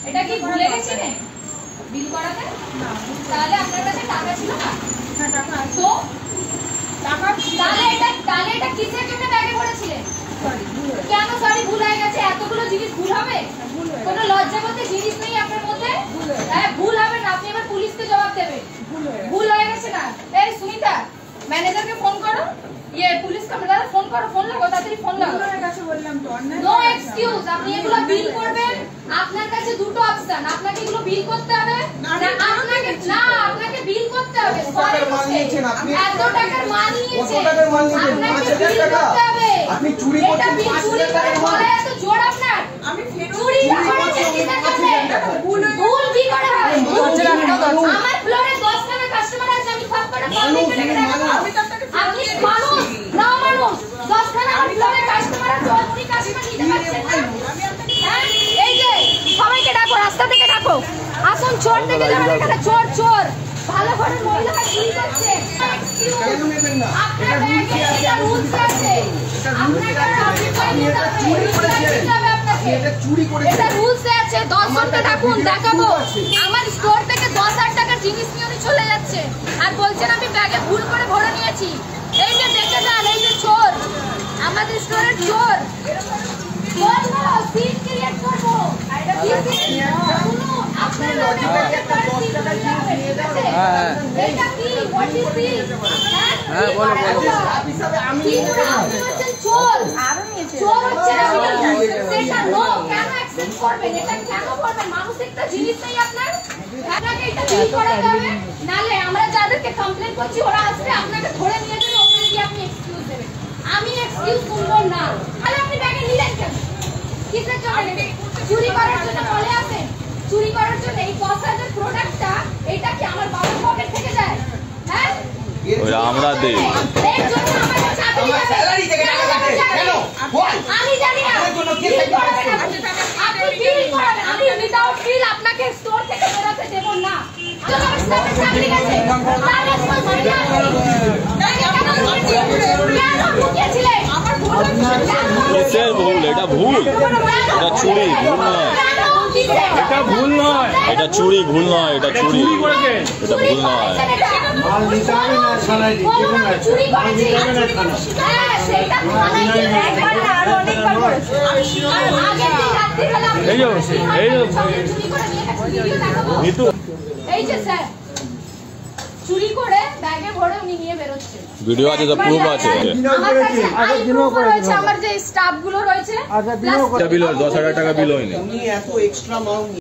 এটা কি ভুলে গেছিলেন বিল করাতে? তাহলে আপনার কাছে টাকা ছিল না? হ্যাঁ টাকা আছে। তো টাকা তাহলে এটা কিসের জন্য ব্যাগে ভরেছিলেন? কেন সরি ভুল হয়ে গেছে? এতগুলো জিনিস ভুল হবে? কোনো লজ্জা বলতে জিনিস নেই আপনার মধ্যে? হ্যাঁ ভুল হবে না, আপনি এবার পুলিশকে জবাব দেবেন। ভুল হয়ে গেছে না? এই সুমিতা ম্যানেজারকে ফোন করো, পুলিশ কমিশনার ফোন করো, ফোন লাগো তাড়াতাড়ি, ফোন লাগো। আপনার কাছে বললাম তো অনলাইন নো এক্সকিউজ। আপনি এগুলো বিল করবেন, আপনার কাছে দুটো অপশন, আপনাকে এগুলো বিল করতে হবে না আপনাকে বিল করতে হবে। সরি এত টাকার মাল নিয়েছেন, আপনাকে বিল করতে হবে। আপনি চুরি করছেন, চুরি করে বলে এত জোর আপনার? আমি চুরি করেছি কিসের জন্য? ভুল কি করে হয়? আমার ফ্লোরে 10 খানা কাস্টমার আছে, আমি সব করে পাবলিক রেখে দেব। আপনি মানুষ না মানুষ 10 খানা আমার ফ্লোরে কাস্টমার আছে, আপনি কাস্টমার নিতে পারছেন না? হ্যাঁ এই যে সবাইকে ডাকো, রাস্তা থেকে ডাকো, আসুন। চোর থেকে যাবেন এখানে, চোর চোর ভালো করে মহিলারা চুরি করছে। আপনার ব্যাগে এটা রুলস আছে, আপনাকে আপনি চুরি করেছেন, এটা চুরি করেছেন, এটা রুলস আছে। 10 জনকে ডাকুন, দেখাবো। আমার স্টোর থেকে 10,000 টাকার জিনিস নিয়ে উনি চলে যাচ্ছে আর বলছেন আমি ব্যাগে ভুল করে ভরে নিয়েছি। এই যে দেখে যান, এই যে চোর, আমাদের স্টোরের চোর। বলবো সিট ক্রিয়েট করবো, শুনুন আপনার রোডে বসে সিট ক্রিয়েট হবে, ঠিক আছে? এটা কি হোয়াট ইজ দিস? হ্যাঁ বলো আমি হচ্ছেন চোর, চোর হচ্ছে সেটা নো কেন অ্যাকসেপ্ট করবেন? এটা কেন করবেন? মানুষ একটা জিনিস নেই আপনার, আপনাকে এটা বিল করাতে হবে, নালে আমরা যাদেরকে কমপ্লেইন করছি ওরা আসবে আপনাকে ধরে নিয়ে যাবে, ওখানে গিয়ে আপনি এক্সকিউজ দেবেন। আমি এক্সকিউজ শুনবো না। তাহলে আপনি ব্যাগে নিলেন কেন? কিসের জন্য নেবেন? চুরি করার জন্য বলে আসেন? চুরি করার জন্য? এই 10,000 প্রোডাক্টটা এটা কি আমার বাবার পকেট থেকে যায়? হ্যাঁ ওরা আমরা দেই, এর জন্য আমাদের চাকরি আমার স্যালারি থেকে টাকা কাটে কেন? আমি জানি না আপনার জন্য কে টাকা কাটে? আপনি বিল করাবেন, আমি উইদাউট বিল আপনাকে স্টোর থেকে বেরোতে দেব না। আমার স্টাফের চাকরি গেছে, তার রেসপন্সিবিলিটি আছে। কেন ঢুকিয়েছিলেন? আমার ভুল কিসের ভুল? এটা ভুল, এটা চুরি, ভুল নয়। এটা ভুল নয়, এটা চুরি, ভুল নয়, এটা চুরি, এটা ভুল নয়। মাল নিতে হবে না থানায় দিতে, চুরি করেছি, হ্যাঁ সেটা থানায় গিয়ে একবার না আরো অনেকবার করেছি। আগের দিন রাত্রিবেলা এই যে চুরি করে নিয়ে গেছে, ভিডিও দেখাবো। এই যে স্যার চুরি করে ব্যাগে ভরে উনি নিয়ে বেরোচ্ছে, ভিডিও আছে, তো প্রুফ আছে। আমার কাছে রয়েছে, আমার যে স্টাফ গুলো রয়েছে, বিল 10,000 টাকা বিল হয়নি। উনি এত এক্সট্রা মাল